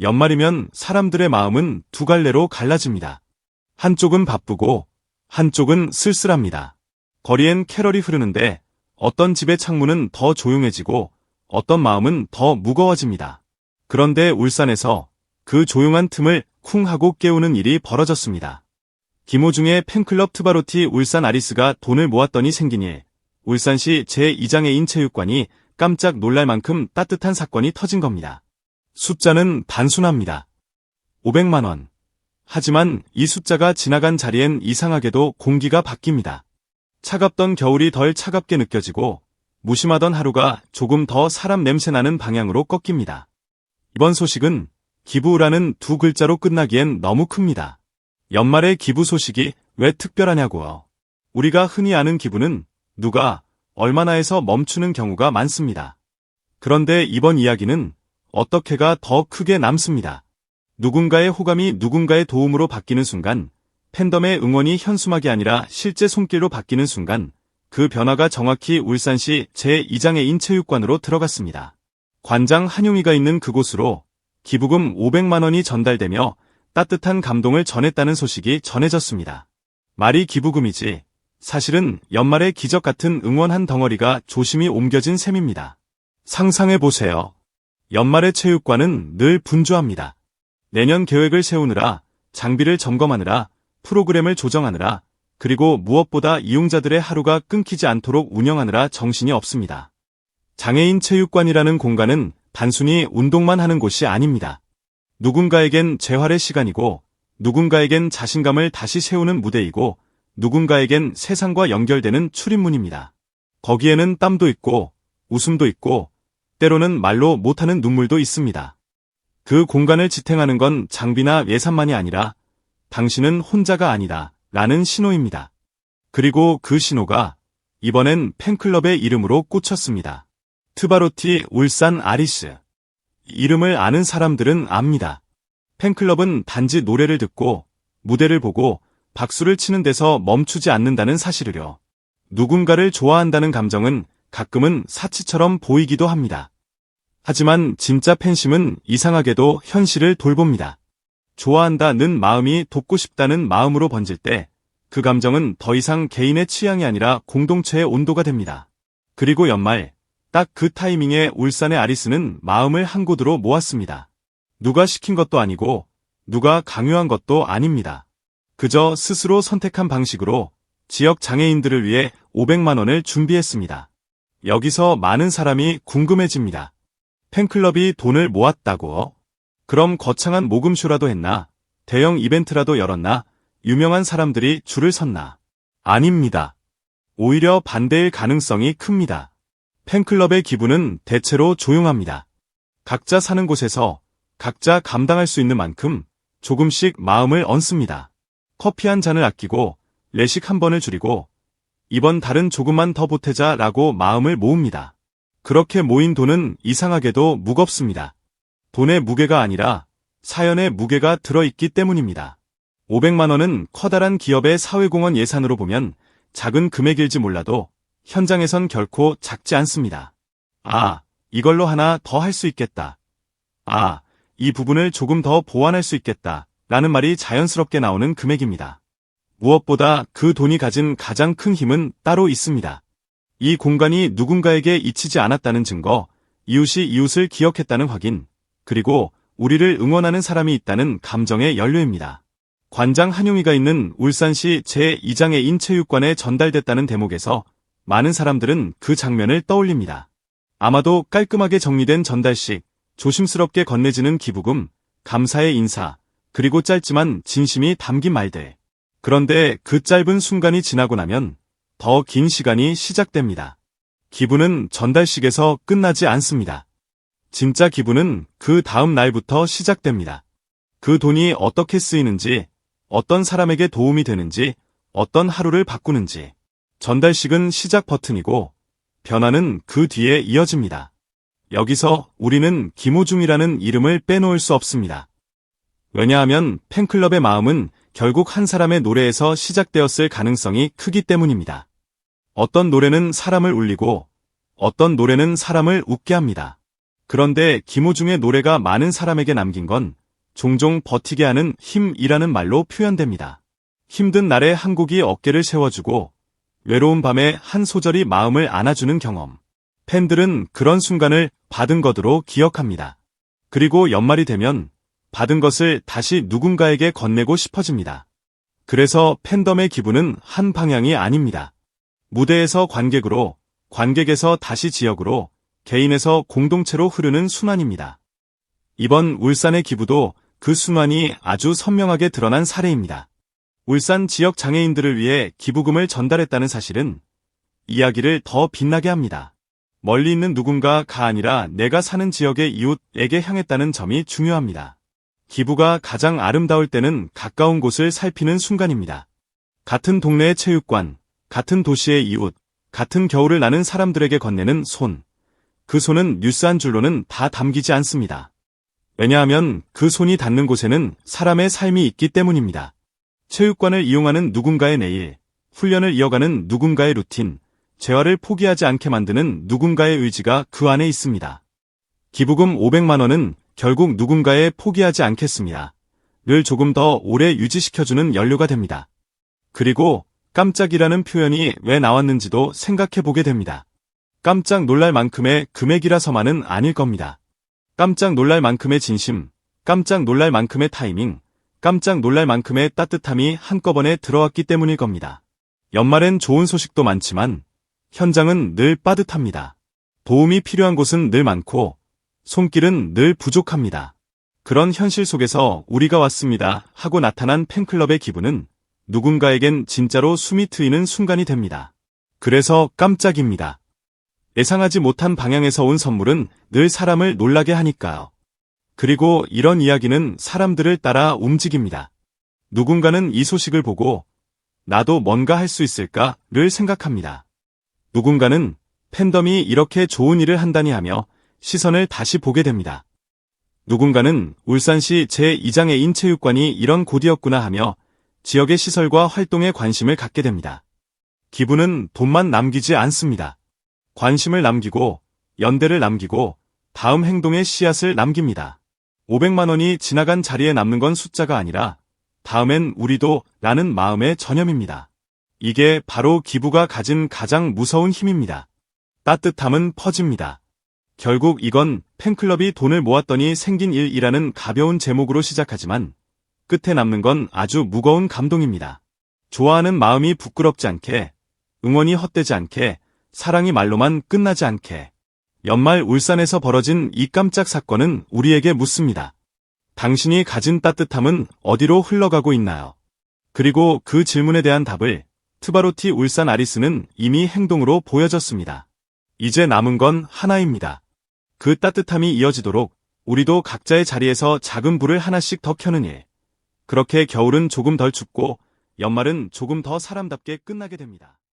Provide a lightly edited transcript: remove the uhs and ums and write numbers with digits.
연말이면 사람들의 마음은 두 갈래로 갈라집니다. 한쪽은 바쁘고 한쪽은 쓸쓸합니다. 거리엔 캐럴이 흐르는데 어떤 집의 창문은 더 조용해지고 어떤 마음은 더 무거워집니다. 그런데 울산에서 그 조용한 틈을 쿵 하고 깨우는 일이 벌어졌습니다. 김호중의 팬클럽 트바로티 울산 아리스가 돈을 모았더니 생긴 일. 울산시 제2장애인 체육관이 깜짝 놀랄 만큼 따뜻한 사건이 터진 겁니다. 숫자는 단순합니다. 500만 원. 하지만 이 숫자가 지나간 자리엔 이상하게도 공기가 바뀝니다. 차갑던 겨울이 덜 차갑게 느껴지고 무심하던 하루가 조금 더 사람 냄새나는 방향으로 꺾입니다. 이번 소식은 기부라는 두 글자로 끝나기엔 너무 큽니다. 연말의 기부 소식이 왜 특별하냐고요. 우리가 흔히 아는 기부는 누가 얼마나 해서 멈추는 경우가 많습니다. 그런데 이번 이야기는 어떻게가 더 크게 남습니다. 누군가의 호감이 누군가의 도움으로 바뀌는 순간, 팬덤의 응원이 현수막이 아니라 실제 손길로 바뀌는 순간, 그 변화가 정확히 울산시 제2장애인 체육관으로 들어갔습니다. 관장 한용희가 있는 그곳으로 기부금 500만 원이 전달되며 따뜻한 감동을 전했다는 소식이 전해졌습니다. 말이 기부금이지 사실은 연말의 기적 같은 응원 한 덩어리가 조심히 옮겨진 셈입니다. 상상해보세요. 연말의 체육관은 늘 분주합니다. 내년 계획을 세우느라, 장비를 점검하느라, 프로그램을 조정하느라, 그리고 무엇보다 이용자들의 하루가 끊기지 않도록 운영하느라 정신이 없습니다. 장애인 체육관이라는 공간은 단순히 운동만 하는 곳이 아닙니다. 누군가에겐 재활의 시간이고, 누군가에겐 자신감을 다시 세우는 무대이고, 누군가에겐 세상과 연결되는 출입문입니다. 거기에는 땀도 있고, 웃음도 있고, 때로는 말로 못하는 눈물도 있습니다. 그 공간을 지탱하는 건 장비나 예산만이 아니라 당신은 혼자가 아니다 라는 신호입니다. 그리고 그 신호가 이번엔 팬클럽의 이름으로 꽂혔습니다. 트바로티 울산 아리스. 이름을 아는 사람들은 압니다. 팬클럽은 단지 노래를 듣고 무대를 보고 박수를 치는 데서 멈추지 않는다는 사실을요. 누군가를 좋아한다는 감정은 가끔은 사치처럼 보이기도 합니다. 하지만 진짜 팬심은 이상하게도 현실을 돌봅니다. 좋아한다는 마음이 돕고 싶다는 마음으로 번질 때 그 감정은 더 이상 개인의 취향이 아니라 공동체의 온도가 됩니다. 그리고 연말, 딱 그 타이밍에 울산의 아리스는 마음을 한 곳으로 모았습니다. 누가 시킨 것도 아니고 누가 강요한 것도 아닙니다. 그저 스스로 선택한 방식으로 지역 장애인들을 위해 500만 원을 준비했습니다. 여기서 많은 사람이 궁금해집니다. 팬클럽이 돈을 모았다고? 그럼 거창한 모금쇼라도 했나? 대형 이벤트라도 열었나? 유명한 사람들이 줄을 섰나? 아닙니다. 오히려 반대일 가능성이 큽니다. 팬클럽의 기부는 대체로 조용합니다. 각자 사는 곳에서 각자 감당할 수 있는 만큼 조금씩 마음을 얹습니다. 커피 한 잔을 아끼고 레식 한 번을 줄이고 이번 달은 조금만 더 보태자 라고 마음을 모읍니다. 그렇게 모인 돈은 이상하게도 무겁습니다. 돈의 무게가 아니라 사연의 무게가 들어있기 때문입니다. 500만 원은 커다란 기업의 사회공헌 예산으로 보면 작은 금액일지 몰라도 현장에선 결코 작지 않습니다. 아, 이걸로 하나 더 할 수 있겠다. 아, 이 부분을 조금 더 보완할 수 있겠다. 라는 말이 자연스럽게 나오는 금액입니다. 무엇보다 그 돈이 가진 가장 큰 힘은 따로 있습니다. 이 공간이 누군가에게 잊히지 않았다는 증거, 이웃이 이웃을 기억했다는 확인, 그리고 우리를 응원하는 사람이 있다는 감정의 연료입니다. 관장 한용희가 있는 울산시 제2장애인 체육관에 전달됐다는 대목에서 많은 사람들은 그 장면을 떠올립니다. 아마도 깔끔하게 정리된 전달식, 조심스럽게 건네지는 기부금, 감사의 인사, 그리고 짧지만 진심이 담긴 말들. 그런데 그 짧은 순간이 지나고 나면 더 긴 시간이 시작됩니다. 기부는 전달식에서 끝나지 않습니다. 진짜 기부는 그 다음 날부터 시작됩니다. 그 돈이 어떻게 쓰이는지, 어떤 사람에게 도움이 되는지, 어떤 하루를 바꾸는지. 전달식은 시작 버튼이고 변화는 그 뒤에 이어집니다. 여기서 우리는 김호중이라는 이름을 빼놓을 수 없습니다. 왜냐하면 팬클럽의 마음은 결국 한 사람의 노래에서 시작되었을 가능성이 크기 때문입니다. 어떤 노래는 사람을 울리고 어떤 노래는 사람을 웃게 합니다. 그런데 김호중의 노래가 많은 사람에게 남긴 건 종종 버티게 하는 힘이라는 말로 표현됩니다. 힘든 날에 한 곡이 어깨를 세워주고 외로운 밤에 한 소절이 마음을 안아주는 경험. 팬들은 그런 순간을 받은 것으로 기억합니다. 그리고 연말이 되면 받은 것을 다시 누군가에게 건네고 싶어집니다. 그래서 팬덤의 기분은 한 방향이 아닙니다. 무대에서 관객으로, 관객에서 다시 지역으로, 개인에서 공동체로 흐르는 순환입니다. 이번 울산의 기부도 그 순환이 아주 선명하게 드러난 사례입니다. 울산 지역 장애인들을 위해 기부금을 전달했다는 사실은 이야기를 더 빛나게 합니다. 멀리 있는 누군가가 아니라 내가 사는 지역의 이웃에게 향했다는 점이 중요합니다. 기부가 가장 아름다울 때는 가까운 곳을 살피는 순간입니다. 같은 동네의 체육관, 같은 도시의 이웃, 같은 겨울을 나는 사람들에게 건네는 손. 그 손은 뉴스 한 줄로는 다 담기지 않습니다. 왜냐하면 그 손이 닿는 곳에는 사람의 삶이 있기 때문입니다. 체육관을 이용하는 누군가의 내일, 훈련을 이어가는 누군가의 루틴, 재활을 포기하지 않게 만드는 누군가의 의지가 그 안에 있습니다. 기부금 500만 원은 결국 누군가의 포기하지 않겠습니다. 를 조금 더 오래 유지시켜주는 연료가 됩니다. 그리고 깜짝이라는 표현이 왜 나왔는지도 생각해보게 됩니다. 깜짝 놀랄 만큼의 금액이라서만은 아닐 겁니다. 깜짝 놀랄 만큼의 진심, 깜짝 놀랄 만큼의 타이밍, 깜짝 놀랄 만큼의 따뜻함이 한꺼번에 들어왔기 때문일 겁니다. 연말엔 좋은 소식도 많지만 현장은 늘 빠듯합니다. 도움이 필요한 곳은 늘 많고 손길은 늘 부족합니다. 그런 현실 속에서 우리가 왔습니다 하고 나타난 팬클럽의 기부는 누군가에겐 진짜로 숨이 트이는 순간이 됩니다. 그래서 깜짝입니다. 예상하지 못한 방향에서 온 선물은 늘 사람을 놀라게 하니까요. 그리고 이런 이야기는 사람들을 따라 움직입니다. 누군가는 이 소식을 보고 나도 뭔가 할 수 있을까를 생각합니다. 누군가는 팬덤이 이렇게 좋은 일을 한다니 하며 시선을 다시 보게 됩니다. 누군가는 울산시 제2장애인 체육관이 이런 곳이었구나 하며 지역의 시설과 활동에 관심을 갖게 됩니다. 기부는 돈만 남기지 않습니다. 관심을 남기고 연대를 남기고 다음 행동의 씨앗을 남깁니다. 500만 원이 지나간 자리에 남는 건 숫자가 아니라 다음엔 우리도 라는 마음의 전염입니다. 이게 바로 기부가 가진 가장 무서운 힘입니다. 따뜻함은 퍼집니다. 결국 이건 팬클럽이 돈을 모았더니 생긴 일이라는 가벼운 제목으로 시작하지만 끝에 남는 건 아주 무거운 감동입니다. 좋아하는 마음이 부끄럽지 않게, 응원이 헛되지 않게, 사랑이 말로만 끝나지 않게. 연말 울산에서 벌어진 이 깜짝 사건은 우리에게 묻습니다. 당신이 가진 따뜻함은 어디로 흘러가고 있나요? 그리고 그 질문에 대한 답을 트바로티 울산 아리스는 이미 행동으로 보여줬습니다. 이제 남은 건 하나입니다. 그 따뜻함이 이어지도록 우리도 각자의 자리에서 작은 불을 하나씩 더 켜는 일. 그렇게 겨울은 조금 덜 춥고 연말은 조금 더 사람답게 끝나게 됩니다.